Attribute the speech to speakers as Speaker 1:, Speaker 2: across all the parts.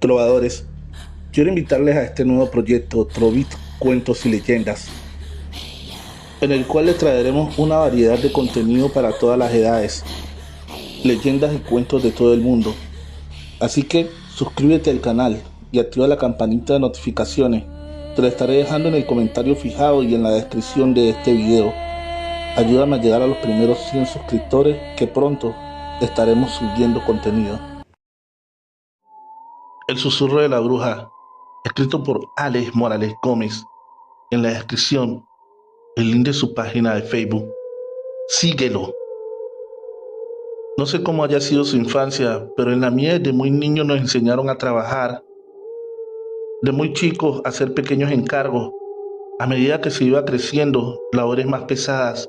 Speaker 1: trovadores, quiero invitarles a este nuevo proyecto Trovit Cuentos y Leyendas, en el cual les traeremos una variedad de contenido para todas las edades, leyendas y cuentos de todo el mundo. Así que suscríbete al canal y activa la campanita de notificaciones. Te la estaré dejando en el comentario fijado y en la descripción de este video. Ayúdame a llegar a los primeros 100 suscriptores, que pronto estaremos subiendo contenido. El susurro de la bruja, escrito por Alex Morales Gómez. En la descripción, el link de su página de Facebook. Síguelo. No sé cómo haya sido su infancia, pero en la mía desde muy niño nos enseñaron a trabajar. De muy chicos a hacer pequeños encargos. A medida que se iba creciendo, labores más pesadas.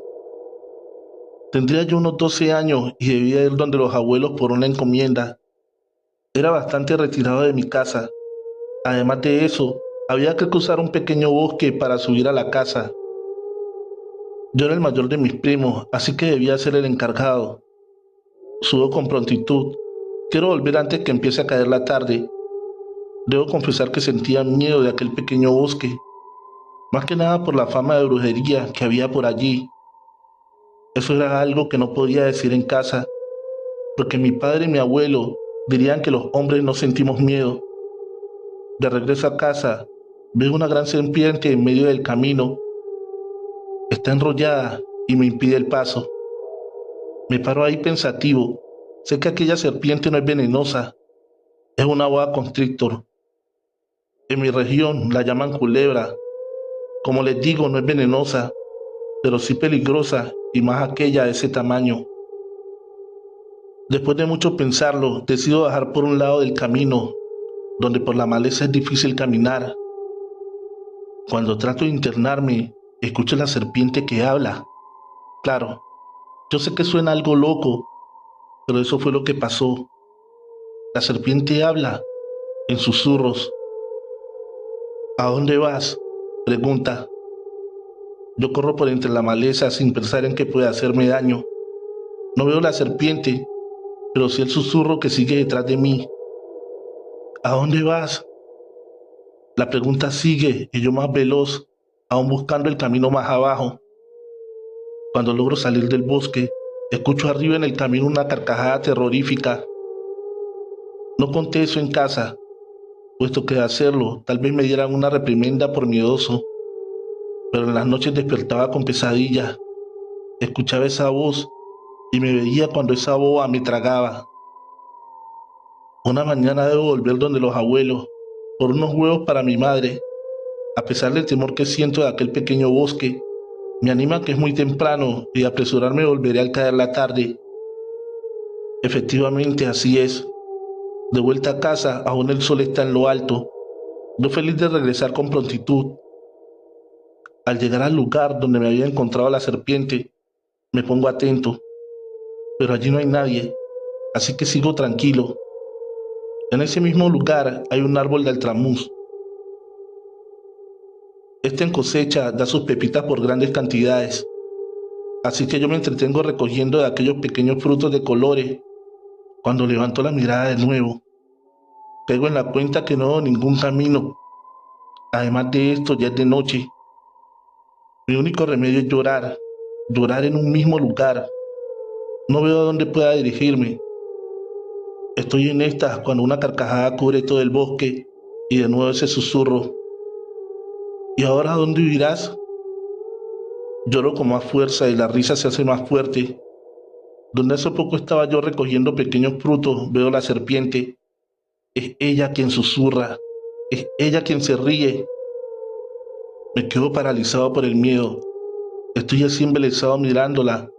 Speaker 1: Tendría yo unos 12 años y debía ir donde los abuelos por una encomienda. Era bastante retirado de mi casa. Además de eso, había que cruzar un pequeño bosque para subir a la casa. Yo era el mayor de mis primos, así que debía ser el encargado. Subo con prontitud. Quiero volver antes que empiece a caer la tarde. Debo confesar que sentía miedo de aquel pequeño bosque, más que nada por la fama de brujería que había por allí. Eso era algo que no podía decir en casa, porque mi padre y mi abuelo dirían que los hombres no sentimos miedo. De regreso a casa, veo una gran serpiente en medio del camino. Está enrollada y me impide el paso. Me paro ahí pensativo. Sé que aquella serpiente no es venenosa, es una boa constrictor. En mi región la llaman culebra. Como les digo, no es venenosa, pero sí peligrosa, y más aquella de ese tamaño. Después de mucho pensarlo, decido bajar por un lado del camino, donde por la maleza es difícil caminar. Cuando trato de internarme, escucho la serpiente que habla. Claro, yo sé que suena algo loco, pero eso fue lo que pasó. La serpiente habla en susurros. ¿A dónde vas?, pregunta. Yo corro por entre la maleza sin pensar en que puede hacerme daño. No veo la serpiente, pero sí el susurro que sigue detrás de mí. ¿A dónde vas? La pregunta sigue y yo más veloz, aún buscando el camino más abajo. Cuando logro salir del bosque, escucho arriba en el camino una carcajada terrorífica. No conté eso en casa, puesto que de hacerlo tal vez me dieran una reprimenda por miedoso, pero en las noches despertaba con pesadillas. Escuchaba esa voz y me veía cuando esa boa me tragaba. Una mañana debo volver donde los abuelos, por unos huevos para mi madre. A pesar del temor que siento de aquel pequeño bosque, me anima que es muy temprano y apresurarme volveré al caer la tarde. Efectivamente, así es. De vuelta a casa, aún el sol está en lo alto. Yo feliz de regresar con prontitud. Al llegar al lugar donde me había encontrado la serpiente, me pongo atento, pero allí no hay nadie, así que sigo tranquilo. En ese mismo lugar hay un árbol de altramuz. Este en cosecha da sus pepitas por grandes cantidades, así que yo me entretengo recogiendo de aquellos pequeños frutos de colores. Cuando levanto la mirada de nuevo, caigo en la cuenta que no veo ningún camino. Además de esto, ya es de noche. Mi único remedio es llorar, llorar en un mismo lugar. No veo a dónde pueda dirigirme. Estoy en estas cuando una carcajada cubre todo el bosque y de nuevo ese susurro. ¿Y ahora a dónde irás? Lloro con más fuerza y la risa se hace más fuerte. Donde hace poco estaba yo recogiendo pequeños frutos, veo la serpiente. Es ella quien susurra, es ella quien se ríe. Me quedo paralizado por el miedo. Estoy así embelesado mirándola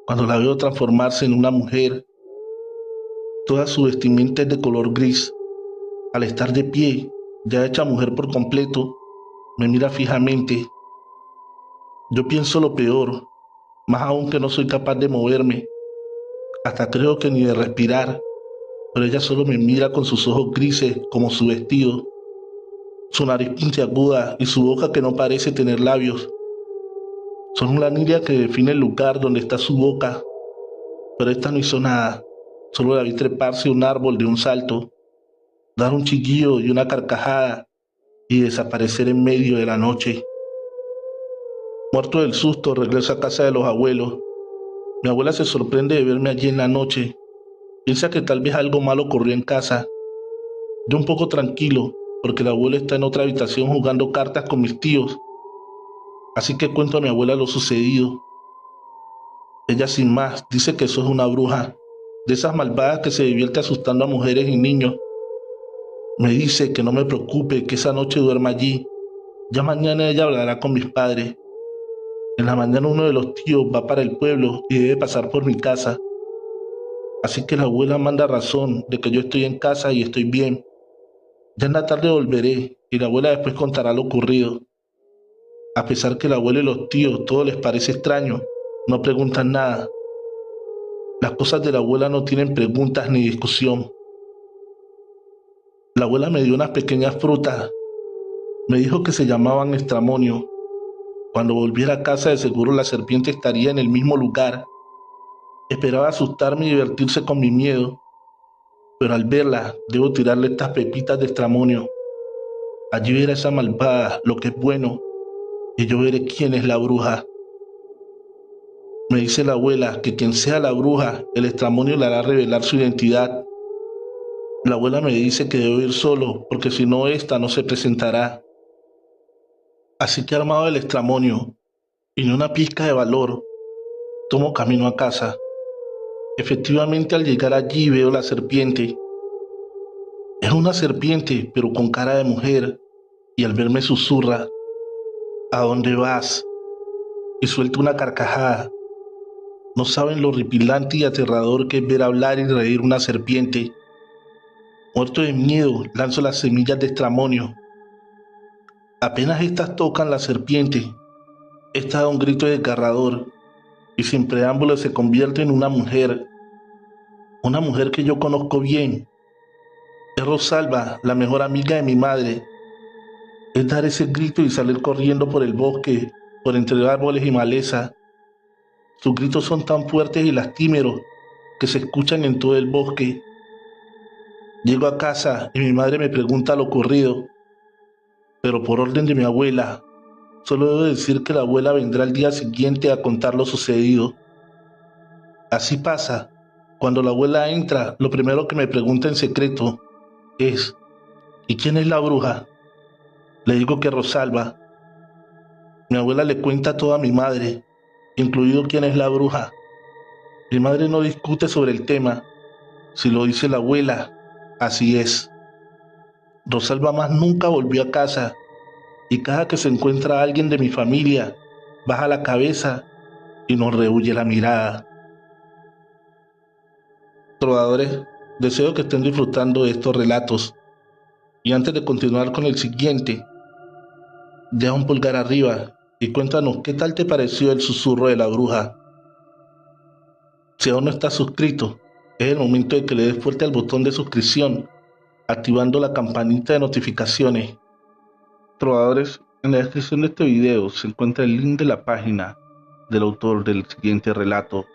Speaker 1: cuando la veo transformarse en una mujer. Toda su vestimenta es de color gris. Al estar de pie, ya hecha mujer por completo, me mira fijamente. Yo pienso lo peor, más aún que no soy capaz de moverme, hasta creo que ni de respirar, pero ella solo me mira con sus ojos grises como su vestido, su nariz puntiaguda y su boca que no parece tener labios. Son una línea que define el lugar donde está su boca, pero esta no hizo nada, solo la vi treparse a un árbol de un salto. dar un chillido y una carcajada y desaparecer en medio de la noche. Muerto del susto, regreso a casa de los abuelos. Mi abuela se sorprende de verme allí en la noche. Piensa que tal vez algo malo ocurrió en casa. Yo un poco tranquilo, porque el abuelo está en otra habitación jugando cartas con mis tíos. Así que cuento a mi abuela lo sucedido. Ella sin más dice que eso es una bruja, de esas malvadas que se divierte asustando a mujeres y niños. Me dice que no me preocupe, que esa noche duerma allí. Ya mañana ella hablará con mis padres. En la mañana uno de los tíos va para el pueblo y debe pasar por mi casa. Así que la abuela manda razón de que yo estoy en casa y estoy bien. Ya en la tarde volveré y la abuela después contará lo ocurrido. A pesar que el abuelo y los tíos todo les parece extraño, no preguntan nada. Las cosas de la abuela no tienen preguntas ni discusión. La abuela me dio unas pequeñas frutas. Me dijo que se llamaban estramonio. Cuando volviera a casa de seguro la serpiente estaría en el mismo lugar. Esperaba asustarme y divertirse con mi miedo, pero al verla debo tirarle estas pepitas de estramonio. Allí verá esa malvada lo que es bueno y yo veré quién es la bruja. Me dice la abuela que quien sea la bruja, el estramonio le hará revelar su identidad. La abuela me dice que debo ir solo porque si no esta no se presentará. Así que armado el estramonio y ni una pizca de valor, tomo camino a casa. Efectivamente, al llegar allí veo la serpiente. Es una serpiente, pero con cara de mujer, y al verme susurra, ¿a dónde vas? Y suelta una carcajada. No saben lo horripilante y aterrador que es ver hablar y reír una serpiente. Muerto de miedo, lanzo las semillas de estramonio. Apenas estas tocan la serpiente, esta da un grito desgarrador y sin preámbulo se convierte en una mujer que yo conozco bien. Es Rosalba, la mejor amiga de mi madre. Es dar ese grito y salir corriendo por el bosque, por entre árboles y maleza. Sus gritos son tan fuertes y lastimeros que se escuchan en todo el bosque. Llego a casa y mi madre me pregunta lo ocurrido, pero por orden de mi abuela, solo debo decir que la abuela vendrá al día siguiente a contar lo sucedido. Así pasa. Cuando la abuela entra, lo primero que me pregunta en secreto es, ¿y quién es la bruja? Le digo que Rosalba. Mi abuela le cuenta todo a mi madre, incluido quién es la bruja. Mi madre no discute sobre el tema. Si lo dice la abuela, así es. Rosalba más nunca volvió a casa y cada que se encuentra a alguien de mi familia, baja la cabeza y nos rehúye la mirada. Trovadores, deseo que estén disfrutando de estos relatos y antes de continuar con el siguiente, deja un pulgar arriba y cuéntanos qué tal te pareció el susurro de la bruja. Si aún no estás suscrito, es el momento de que le des fuerte al botón de suscripción, activando la campanita de notificaciones. Trovadores, en la descripción de este video se encuentra el link de la página del autor del siguiente relato,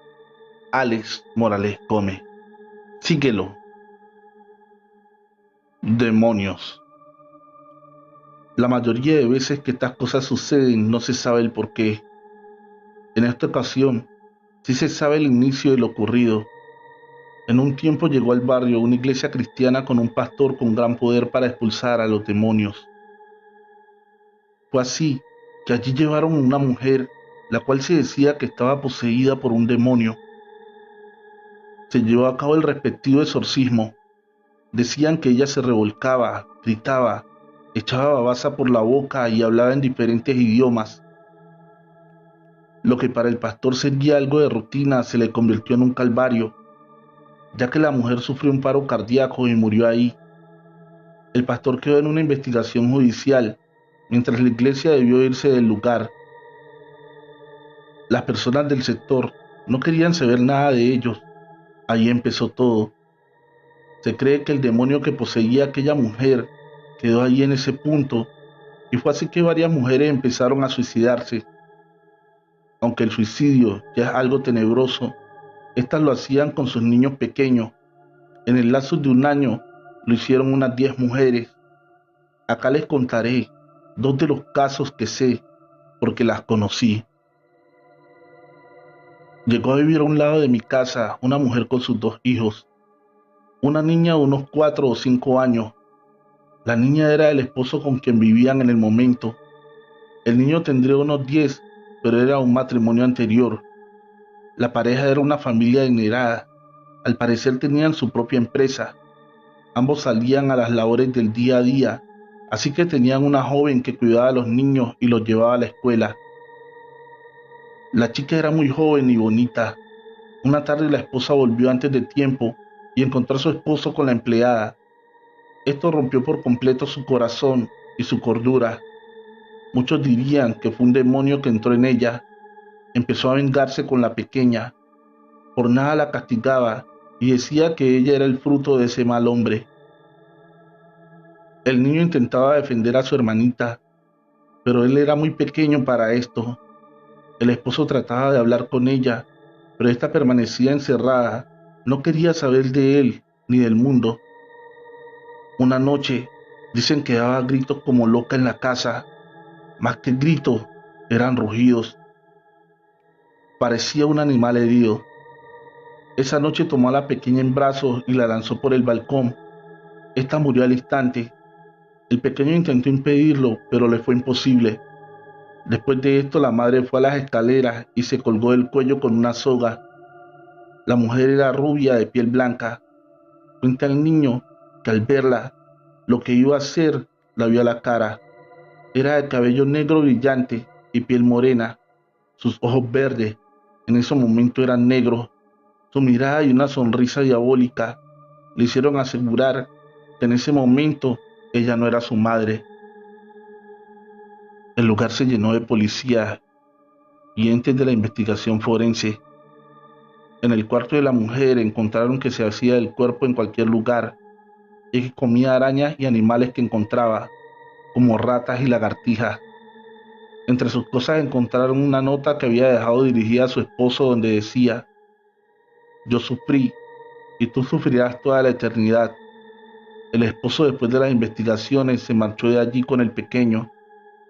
Speaker 1: Alex Morales Gómez. Síguelo. Demonios. La mayoría de veces que estas cosas suceden no se sabe el porqué. En esta ocasión, sí se sabe el inicio de lo ocurrido. En un tiempo llegó al barrio una iglesia cristiana con un pastor con gran poder para expulsar a los demonios. Fue así que allí llevaron a una mujer, la cual se decía que estaba poseída por un demonio. Se llevó a cabo el respectivo exorcismo. Decían que ella se revolcaba, gritaba, echaba babasa por la boca y hablaba en diferentes idiomas. Lo que para el pastor sería algo de rutina se le convirtió en un calvario, ya que la mujer sufrió un paro cardíaco y murió ahí. El pastor quedó en una investigación judicial, mientras la iglesia debió irse del lugar. Las personas del sector no querían saber nada de ellos. Ahí empezó todo. Se cree que el demonio que poseía a aquella mujer quedó ahí en ese punto, y fue así que varias mujeres empezaron a suicidarse. Aunque el suicidio ya es algo tenebroso, estas lo hacían con sus niños pequeños. En el lapso de un año, lo hicieron unas 10 mujeres. Acá les contaré 2 de los casos que sé porque las conocí. Llegó a vivir a un lado de mi casa una mujer con sus 2 hijos. Una niña de unos 4 o 5 años. La niña era el esposo con quien vivían en el momento. El niño tendría unos 10, pero era un matrimonio anterior. La pareja era una familia adinerada. Al parecer tenían su propia empresa. Ambos salían a las labores del día a día, así que tenían una joven que cuidaba a los niños y los llevaba a la escuela. La chica era muy joven y bonita. Una tarde la esposa volvió antes de tiempo y encontró a su esposo con la empleada. Esto rompió por completo su corazón y su cordura. Muchos dirían que fue un demonio que entró en ella. Empezó a vengarse con la pequeña. Por nada la castigaba y decía que ella era el fruto de ese mal hombre. El niño intentaba defender a su hermanita, pero él era muy pequeño para esto. El esposo trataba de hablar con ella, pero esta permanecía encerrada. No quería saber de él ni del mundo. Una noche, dicen que daba gritos como loca en la casa. Más que gritos, eran rugidos. Parecía un animal herido. Esa noche tomó a la pequeña en brazos y la lanzó por el balcón. Esta murió al instante. El pequeño intentó impedirlo, pero le fue imposible. Después de esto, la madre fue a las escaleras y se colgó del cuello con una soga. La mujer era rubia de piel blanca. Cuenta el niño que al verla, lo que iba a hacer, la vio a la cara. Era de cabello negro brillante y piel morena. Sus ojos verdes, en ese momento eran negros. Su mirada y una sonrisa diabólica le hicieron asegurar que en ese momento ella no era su madre. El lugar se llenó de policías y entes de la investigación forense. En el cuarto de la mujer encontraron que se hacía del cuerpo en cualquier lugar y que comía arañas y animales que encontraba, como ratas y lagartijas. Entre sus cosas encontraron una nota que había dejado dirigida a su esposo donde decía: yo sufrí y tú sufrirás toda la eternidad. El esposo, después de las investigaciones, se marchó de allí con el pequeño.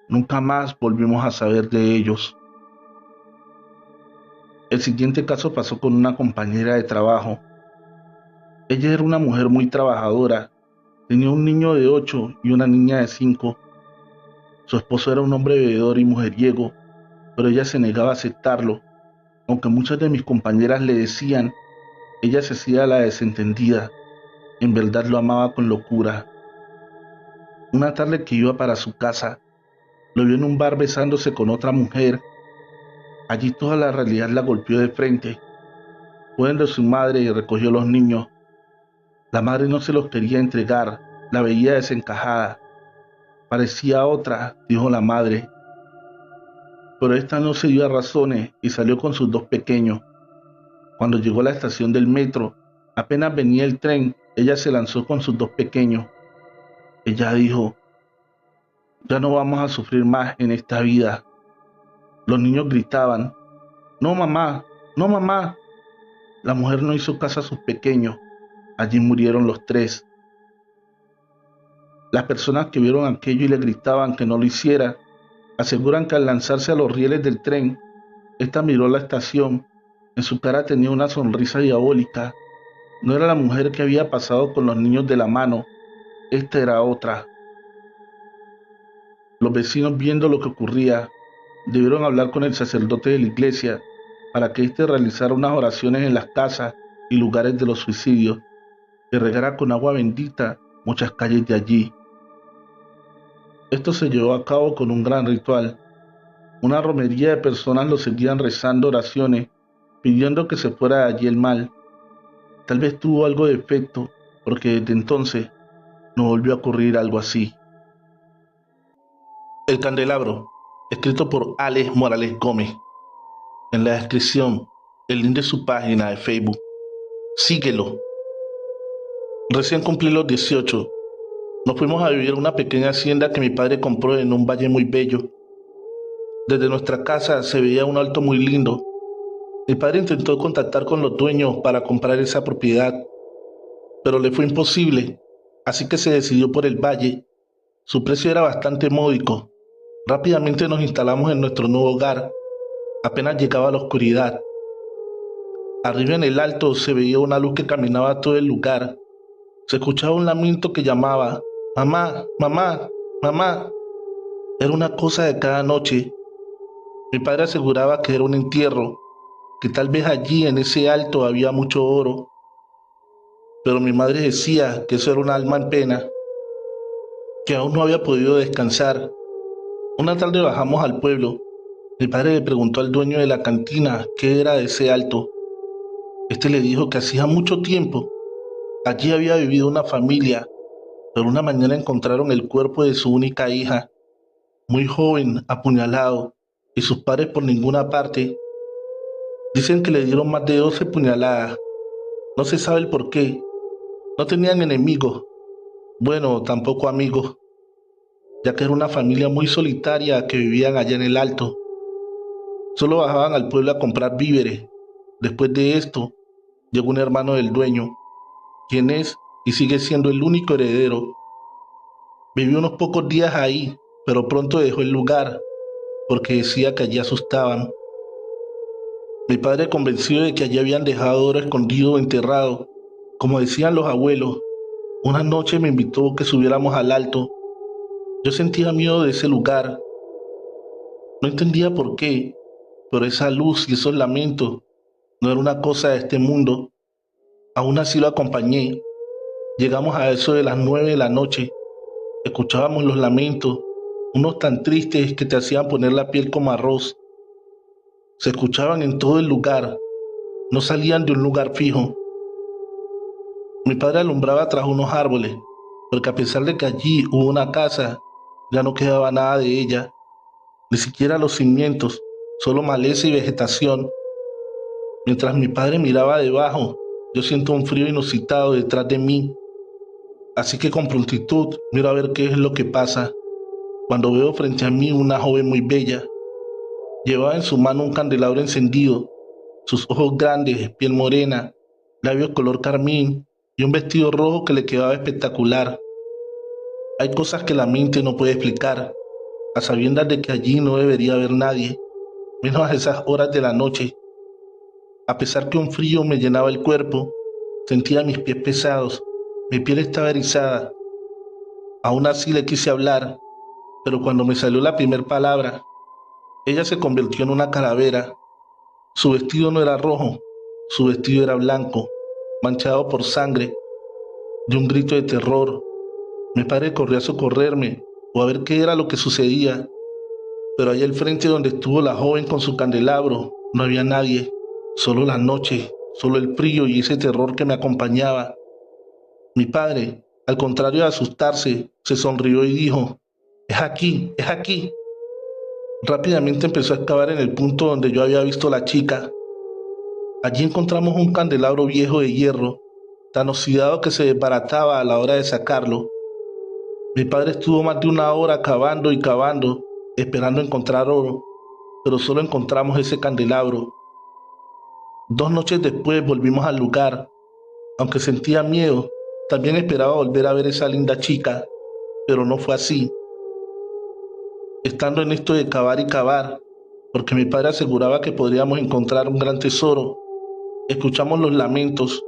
Speaker 1: Nunca más volvimos a saber de ellos. El siguiente caso pasó con una compañera de trabajo. Ella era una mujer muy trabajadora. Tenía un niño de 8 y una niña de 5. Su esposo era un hombre bebedor y mujeriego, pero ella se negaba a aceptarlo. Aunque muchas de mis compañeras le decían, ella se hacía la desentendida. En verdad lo amaba con locura. Una tarde que iba para su casa, lo vio en un bar besándose con otra mujer. Allí toda la realidad la golpeó de frente. Fue donde su madre y recogió los niños. La madre no se los quería entregar, la veía desencajada. Parecía otra, dijo la madre. Pero esta no se dio a razones y salió con sus 2 pequeños. Cuando llegó a la estación del metro, apenas venía el tren, ella se lanzó con sus 2 pequeños. Ella dijo: ya no vamos a sufrir más en esta vida. Los niños gritaban: no mamá, no mamá. La mujer no hizo caso a sus pequeños. Allí murieron los 3. Las personas que vieron aquello y le gritaban que no lo hiciera, aseguran que al lanzarse a los rieles del tren, esta miró la estación. En su cara tenía una sonrisa diabólica. No era la mujer que había pasado con los niños de la mano. Esta era otra. Los vecinos, viendo lo que ocurría, debieron hablar con el sacerdote de la iglesia para que éste realizara unas oraciones en las casas y lugares de los suicidios y regara con agua bendita muchas calles de allí. Esto se llevó a cabo con un gran ritual. Una romería de personas lo seguían rezando oraciones, pidiendo que se fuera de allí el mal. Tal vez tuvo algo de efecto, porque desde entonces no volvió a ocurrir algo así. El candelabro, escrito por Alex Morales Gómez. En la descripción, el link de su página de Facebook. Síguelo. Recién cumplí los 18. Nos fuimos a vivir a una pequeña hacienda que mi padre compró en un valle muy bello. Desde nuestra casa se veía un alto muy lindo. Mi padre intentó contactar con los dueños para comprar esa propiedad, pero le fue imposible. así que se decidió por el valle. Su precio era bastante módico. Rápidamente nos instalamos en nuestro nuevo hogar. Apenas llegaba la oscuridad. Arriba en el alto se veía una luz que caminaba todo el lugar. Se escuchaba un lamento que llamaba, mamá, mamá, mamá. Era una cosa de cada noche. Mi padre aseguraba que era un entierro, que tal vez allí en ese alto había mucho oro, pero mi madre decía que eso era un alma en pena, que aún no había podido descansar. Una tarde bajamos al pueblo. Mi padre le preguntó al dueño de la cantina qué era ese alto. Este le dijo que hacía mucho tiempo allí había vivido una familia, pero una mañana encontraron el cuerpo de su única hija, muy joven, apuñalado, y sus padres por ninguna parte. Dicen que le dieron más de 12 puñaladas. No se sabe el por qué. No tenían enemigos, bueno, tampoco amigos, ya que era una familia muy solitaria que vivían allá en el alto. Solo bajaban al pueblo a comprar víveres. Después de esto, llegó un hermano del dueño, quien es y sigue siendo el único heredero. Vivió unos pocos días ahí, pero pronto dejó el lugar porque decía que allí asustaban. Mi padre, convencido de que allí habían dejado oro escondido o enterrado, como decían los abuelos, una noche me invitó a que subiéramos al alto. Yo sentía miedo de ese lugar. No entendía por qué, pero esa luz y esos lamentos no era una cosa de este mundo. Aún así lo acompañé. Llegamos a eso de las 9 de la noche. Escuchábamos los lamentos, unos tan tristes que te hacían poner la piel como arroz. Se escuchaban en todo el lugar, no salían de un lugar fijo. Mi padre alumbraba tras unos árboles, porque a pesar de que allí hubo una casa, ya no quedaba nada de ella, ni siquiera los cimientos, solo maleza y vegetación. Mientras mi padre miraba debajo, yo siento un frío inusitado detrás de mí, así que con prontitud miro a ver qué es lo que pasa, cuando veo frente a mí una joven muy bella. Llevaba en su mano un candelabro encendido, sus ojos grandes, piel morena, labios color carmín y un vestido rojo que le quedaba espectacular. Hay cosas que la mente no puede explicar, a sabiendas de que allí no debería haber nadie, menos a esas horas de la noche. A pesar que un frío me llenaba el cuerpo, sentía mis pies pesados, mi piel estaba erizada. Aún así le quise hablar, pero cuando me salió la primera palabra, ella se convirtió en una calavera. Su vestido no era rojo, su vestido era blanco, manchado por sangre. De un grito de terror, mi padre corrió a socorrerme o a ver qué era lo que sucedía, pero allá al frente donde estuvo la joven con su candelabro, no había nadie, solo la noche, solo el frío y ese terror que me acompañaba. Mi padre, al contrario de asustarse, se sonrió y dijo, es aquí, es aquí. Rápidamente empezó a excavar en el punto donde yo había visto a la chica. Allí encontramos un candelabro viejo de hierro, tan oxidado que se desbarataba a la hora de sacarlo. Mi padre estuvo más de una hora cavando y cavando, esperando encontrar oro, pero solo encontramos ese candelabro. 2 noches después volvimos al lugar. Aunque sentía miedo, también esperaba volver a ver esa linda chica, pero no fue así. Estando en esto de cavar y cavar, porque mi padre aseguraba que podríamos encontrar un gran tesoro, escuchamos los lamentos.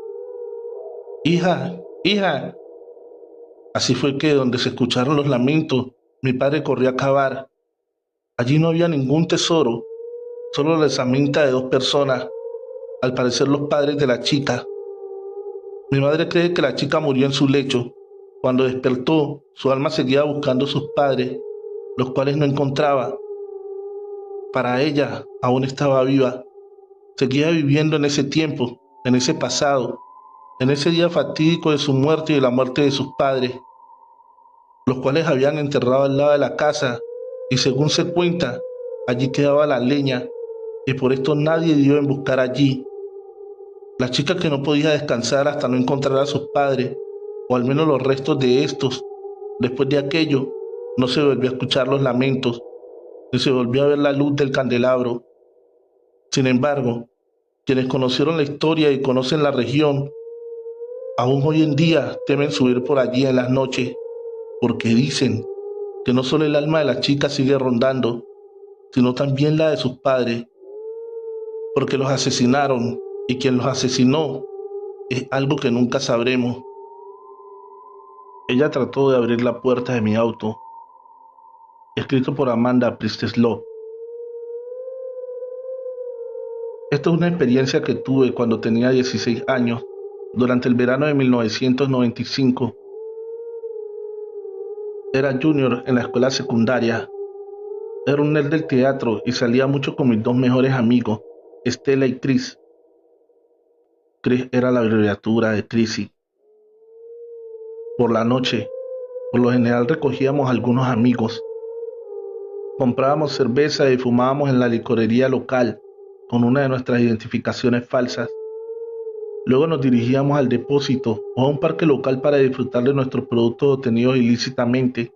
Speaker 1: Hija, hija. Así fue que donde se escucharon los lamentos, mi padre corrió a cavar. Allí no había ningún tesoro, solo la herramienta de 2 personas, al parecer los padres de la chica. Mi madre cree que la chica murió en su lecho. Cuando despertó, su alma seguía buscando a sus padres, los cuales no encontraba. Para ella, aún estaba viva. Seguía viviendo en ese tiempo, en ese pasado, en ese día fatídico de su muerte y de la muerte de sus padres, los cuales habían enterrado al lado de la casa, y según se cuenta, allí quedaba la leña, y por esto nadie dio en buscar allí. La chica que no podía descansar hasta no encontrar a sus padres, o al menos los restos de estos. Después de aquello, no se volvió a escuchar los lamentos, ni se volvió a ver la luz del candelabro. Sin embargo, quienes conocieron la historia y conocen la región, Aún hoy en día temen subir por allí en las noches porque dicen que no solo el alma de la chica sigue rondando, sino también la de sus padres, porque los asesinaron y quien los asesinó es algo que nunca sabremos. Ella trató de abrir la puerta de mi auto, escrito por Amanda Priestess-Love. Esta es una experiencia que tuve cuando tenía 16 años, durante el verano de 1995. Era junior en la escuela secundaria. Era un nerd del teatro y salía mucho con mis dos mejores amigos, Stella y Chris. Chris era la abreviatura de Chrissy. Por la noche, por lo general recogíamos a algunos amigos. Comprábamos cerveza y fumábamos en la licorería local con una de nuestras identificaciones falsas. Luego nos dirigíamos al depósito o a un parque local para disfrutar de nuestros productos obtenidos ilícitamente.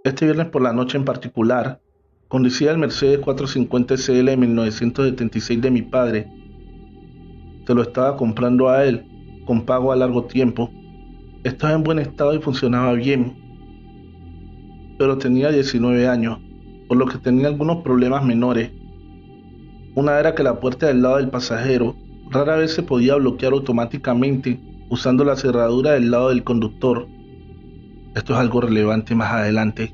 Speaker 1: Este viernes por la noche en particular, conducía el Mercedes 450 SL de 1976 de mi padre. Se lo estaba comprando a él, con pago a largo tiempo. Estaba en buen estado y funcionaba bien, pero tenía 19 años, por lo que tenía algunos problemas menores. Una era que la puerta del lado del pasajero rara vez se podía bloquear automáticamente usando la cerradura del lado del conductor. Esto es algo relevante más adelante.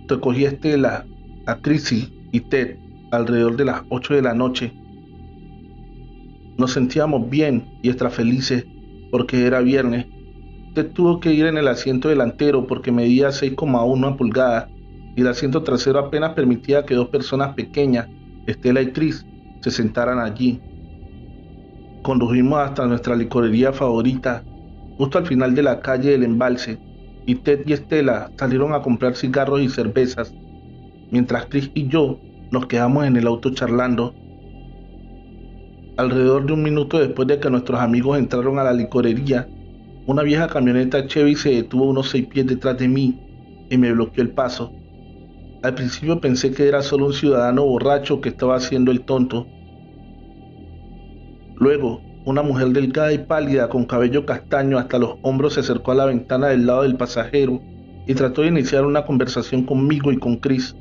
Speaker 1: Recogí a Stella, a Chrissy y Ted alrededor de las 8 de la noche. Nos sentíamos bien y extra felices porque era viernes. Ted tuvo que ir en el asiento delantero porque medía 6,1 pulgadas y el asiento trasero apenas permitía que dos personas pequeñas, Stella y Chris, se sentaran allí. Condujimos hasta nuestra licorería favorita, justo al final de la calle del Embalse, y Ted y Stella salieron a comprar cigarros y cervezas, mientras Chris y yo nos quedamos en el auto charlando. Alrededor de un minuto después de que nuestros amigos entraron a la licorería, una vieja camioneta Chevy se detuvo unos 6 pies detrás de mí y me bloqueó el paso. Al principio pensé que era solo un ciudadano borracho que estaba haciendo el tonto. Luego, una mujer delgada y pálida con cabello castaño hasta los hombros se acercó a la ventana del lado del pasajero y trató de iniciar una conversación conmigo y con Chris.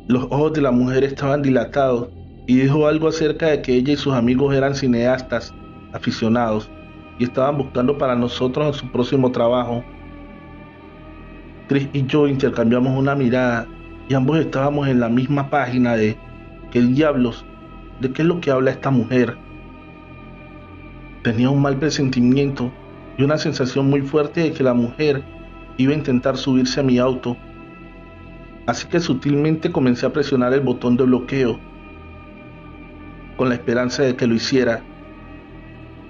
Speaker 1: Los ojos de la mujer estaban dilatados y dijo algo acerca de que ella y sus amigos eran cineastas, aficionados, y estaban buscando para nosotros su próximo trabajo. Chris y yo intercambiamos una mirada y ambos estábamos en la misma página de ¿qué diablos? ¿De qué es lo que habla esta mujer? Tenía un mal presentimiento y una sensación muy fuerte de que la mujer iba a intentar subirse a mi auto. Así que sutilmente comencé a presionar el botón de bloqueo, con la esperanza de que lo hiciera.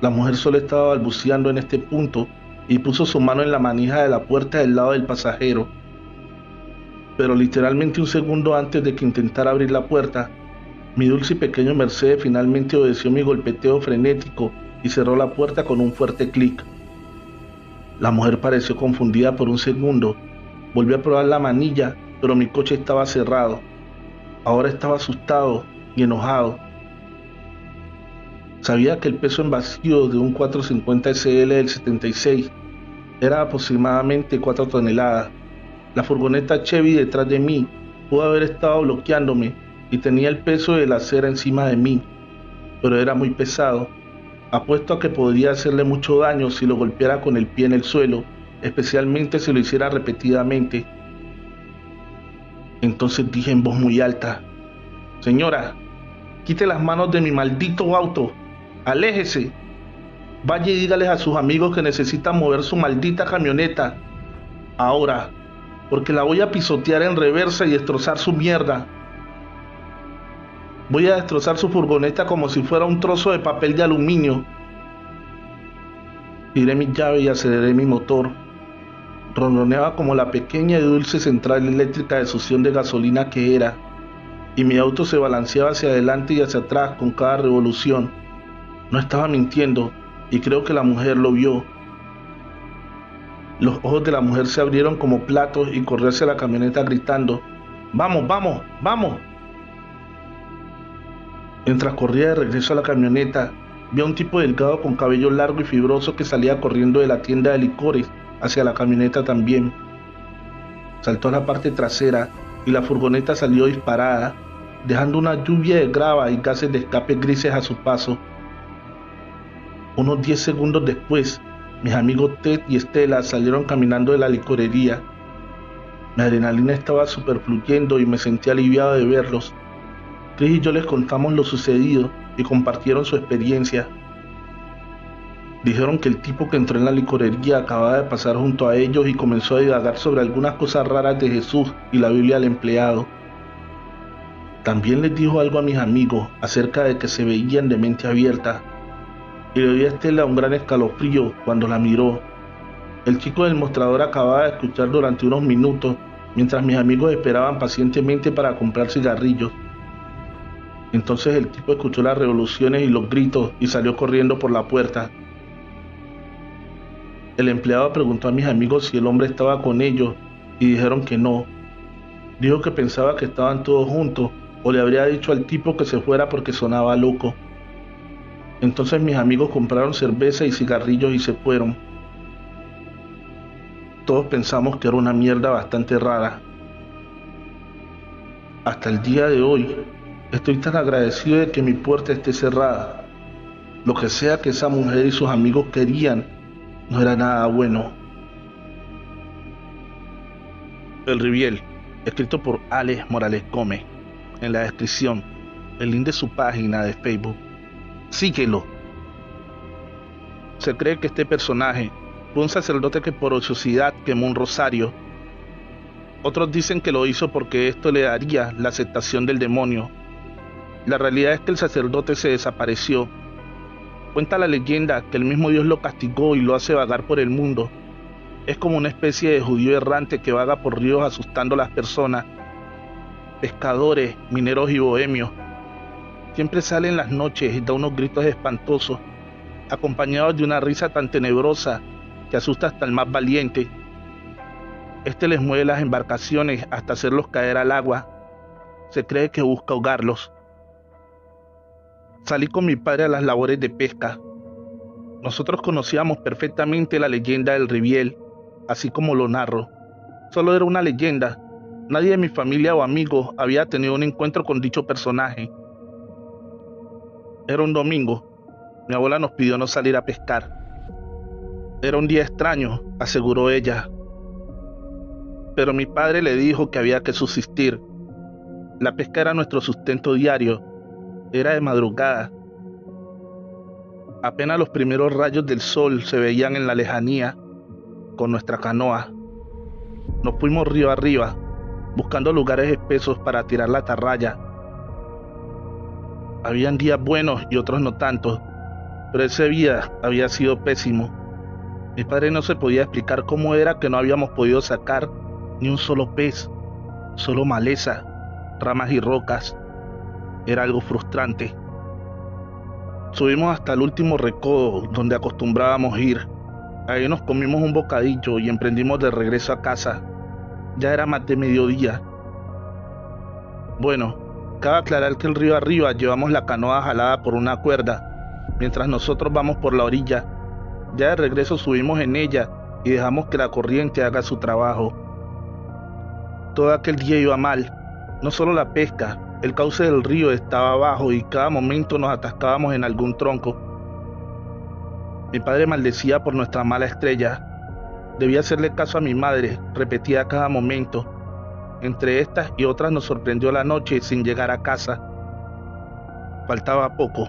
Speaker 1: La mujer solo estaba balbuceando en este punto y puso su mano en la manija de la puerta del lado del pasajero. Pero literalmente un segundo antes de que intentara abrir la puerta, mi dulce y pequeño Mercedes finalmente obedeció mi golpeteo frenético y cerró la puerta con un fuerte clic. La mujer pareció confundida por un segundo. Volvió a probar la manilla, pero mi coche estaba cerrado. Ahora estaba asustado y enojado. Sabía que el peso en vacío de un 450 SL del 76 era aproximadamente 4 toneladas. La furgoneta Chevy detrás de mí pudo haber estado bloqueándome y tenía el peso de la acera encima de mí, pero era muy pesado. Apuesto a que podría hacerle mucho daño si lo golpeara con el pie en el suelo, especialmente si lo hiciera repetidamente. Entonces dije en voz muy alta: «Señora, quite las manos de mi maldito auto, aléjese, vaya y dígales a sus amigos que necesitan mover su maldita camioneta, ahora, porque la voy a pisotear en reversa y destrozar su mierda. Voy a destrozar su furgoneta como si fuera un trozo de papel de aluminio». Tiré mi llave y aceleré mi motor. Ronroneaba como la pequeña y dulce central eléctrica de succión de gasolina que era, y mi auto se balanceaba hacia adelante y hacia atrás con cada revolución. No estaba mintiendo, y creo que la mujer lo vio. Los ojos de la mujer se abrieron como platos y corrió hacia la camioneta gritando: «¡Vamos, vamos, vamos!». Mientras corría de regreso a la camioneta, Vi a un tipo delgado con cabello largo y fibroso que salía corriendo de la tienda de licores hacia la camioneta también. Saltó a la parte trasera y la furgoneta salió disparada, dejando una lluvia de grava y gases de escape grises a su paso. Unos 10 segundos después, mis amigos Ted y Estela salieron caminando de la licorería. Mi adrenalina estaba superfluyendo y me sentí aliviado de verlos. Chris y yo les contamos lo sucedido y compartieron su experiencia. Dijeron que el tipo que entró en la licorería acababa de pasar junto a ellos y comenzó a divagar sobre algunas cosas raras de Jesús y la Biblia al empleado. También les dijo algo a mis amigos acerca de que se veían de mente abierta, y le dio a Estela un gran escalofrío cuando la miró. El chico del mostrador acababa de escuchar durante unos minutos mientras mis amigos esperaban pacientemente para comprar cigarrillos. Entonces el tipo escuchó las revoluciones y los gritos y salió corriendo por la puerta. El empleado preguntó a mis amigos si el hombre estaba con ellos y dijeron que no. Dijo que pensaba que estaban todos juntos o le habría dicho al tipo que se fuera porque sonaba loco. Entonces mis amigos compraron cerveza y cigarrillos y se fueron. Todos pensamos que era una mierda bastante rara. Hasta el día de hoy, estoy tan agradecido de que mi puerta esté cerrada. Lo que sea que esa mujer y sus amigos querían, no era nada bueno. El Riviel, escrito por Alex Morales Gómez. En la descripción, el link de su página de Facebook. Síguelo. Se cree que este personaje fue un sacerdote que por ociosidad quemó un rosario. Otros dicen que lo hizo porque esto le daría la aceptación del demonio. La realidad es que el sacerdote se desapareció. Cuenta la leyenda que el mismo Dios lo castigó y lo hace vagar por el mundo. Es como una especie de judío errante que vaga por ríos asustando a las personas. Pescadores, mineros y bohemios. Siempre sale en las noches y da unos gritos espantosos, acompañados de una risa tan tenebrosa que asusta hasta el más valiente. Este les mueve las embarcaciones hasta hacerlos caer al agua. Se cree que busca ahogarlos. Salí con mi padre a las labores de pesca. Nosotros conocíamos perfectamente la leyenda del Riviel, así como lo narro. Solo era una leyenda. Nadie de mi familia o amigos había tenido un encuentro con dicho personaje. Era un domingo. Mi abuela nos pidió no salir a pescar. Era un día extraño, aseguró ella. Pero mi padre le dijo que había que subsistir. La pesca era nuestro sustento diario. Era de madrugada. Apenas los primeros rayos del sol se veían en la lejanía. Con nuestra canoa nos fuimos río arriba, buscando lugares espesos para tirar la atarraya. Habían días buenos y otros no tanto, pero ese día había sido pésimo. Mi padre no se podía explicar cómo era que no habíamos podido sacar ni un solo pez, solo maleza, ramas y rocas. Era algo frustrante. Subimos hasta el último recodo donde acostumbrábamos ir. Ahí nos comimos un bocadillo y emprendimos de regreso a casa. Ya era más de mediodía. Bueno, cabe aclarar que el río arriba llevamos la canoa jalada por una cuerda, mientras nosotros vamos por la orilla. Ya de regreso subimos en ella y dejamos que la corriente haga su trabajo. Todo aquel día iba mal, no solo la pesca, el cauce del río estaba bajo y cada momento nos atascábamos en algún tronco. Mi padre maldecía por nuestra mala estrella. Debía hacerle caso a mi madre, repetía a cada momento. Entre estas y otras nos sorprendió la noche sin llegar a casa. Faltaba poco.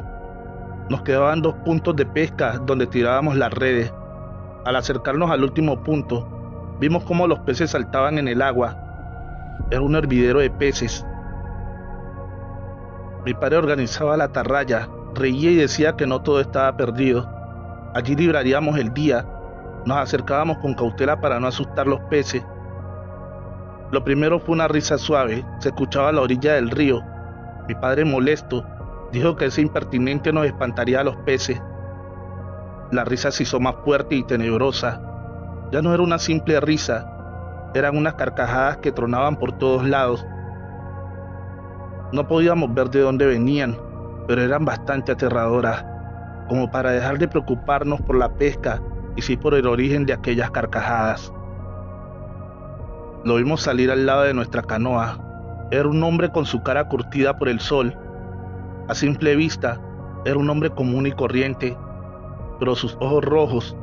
Speaker 1: Nos quedaban 2 puntos de pesca donde tirábamos las redes. Al acercarnos al último punto, vimos cómo los peces saltaban en el agua. Era un hervidero de peces. Mi padre organizaba la atarraya, reía y decía que no todo estaba perdido. Allí libraríamos el día. Nos acercábamos con cautela para no asustar los peces. Lo primero fue una risa suave, se escuchaba a la orilla del río. Mi padre, molesto, dijo que ese impertinente nos espantaría a los peces. La risa se hizo más fuerte y tenebrosa. Ya no era una simple risa, eran unas carcajadas que tronaban por todos lados. No podíamos ver de dónde venían, pero eran bastante aterradoras. como para dejar de preocuparnos por la pesca y sí por el origen de aquellas carcajadas. Lo vimos salir al lado de nuestra canoa. Era un hombre con su cara curtida por el sol. A simple vista, era un hombre común y corriente, pero sus ojos rojos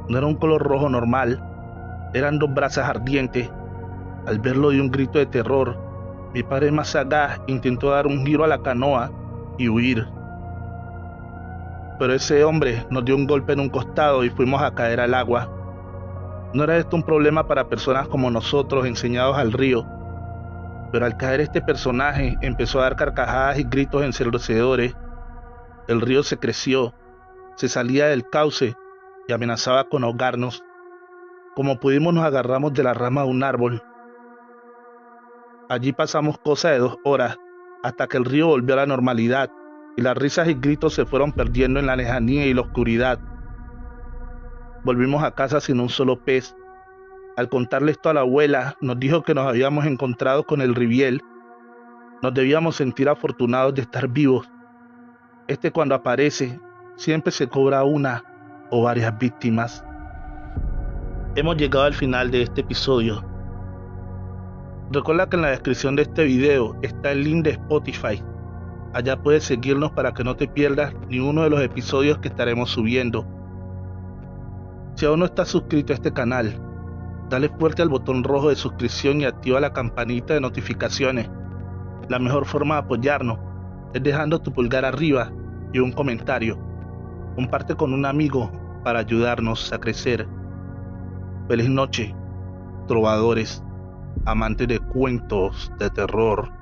Speaker 1: no eran un color rojo normal, eran dos brasas ardientes. Al verlo dio un grito de terror. Mi padre, más sagaz, intentó dar un giro a la canoa y huir. Pero ese hombre nos dio un golpe en un costado y fuimos a caer al agua. No era esto un problema para personas como nosotros enseñados al río, pero al caer este personaje empezó a dar carcajadas y gritos ensordecedores. El río se creció, se salía del cauce y amenazaba con ahogarnos. Como pudimos nos agarramos de la rama de un árbol. Allí pasamos cosa de 2 horas hasta que el río volvió a la normalidad y las risas y gritos se fueron perdiendo en la lejanía y la oscuridad. Volvimos a casa sin un solo pez. Al contarle esto a la abuela, nos dijo que nos habíamos encontrado con el riviel. Nos debíamos sentir afortunados de estar vivos. Cuando aparece, siempre se cobra una o varias víctimas. Hemos llegado al final de este episodio. Recuerda que en la descripción de este video está el link de Spotify. Allá puedes seguirnos para que no te pierdas ni uno de los episodios que estaremos subiendo. Si aún no estás suscrito a este canal, dale fuerte al botón rojo de suscripción y activa la campanita de notificaciones. La mejor forma de apoyarnos es dejando tu pulgar arriba y un comentario. Comparte con un amigo para ayudarnos a crecer. Feliz noche, trovadores, amantes de cuentos de terror.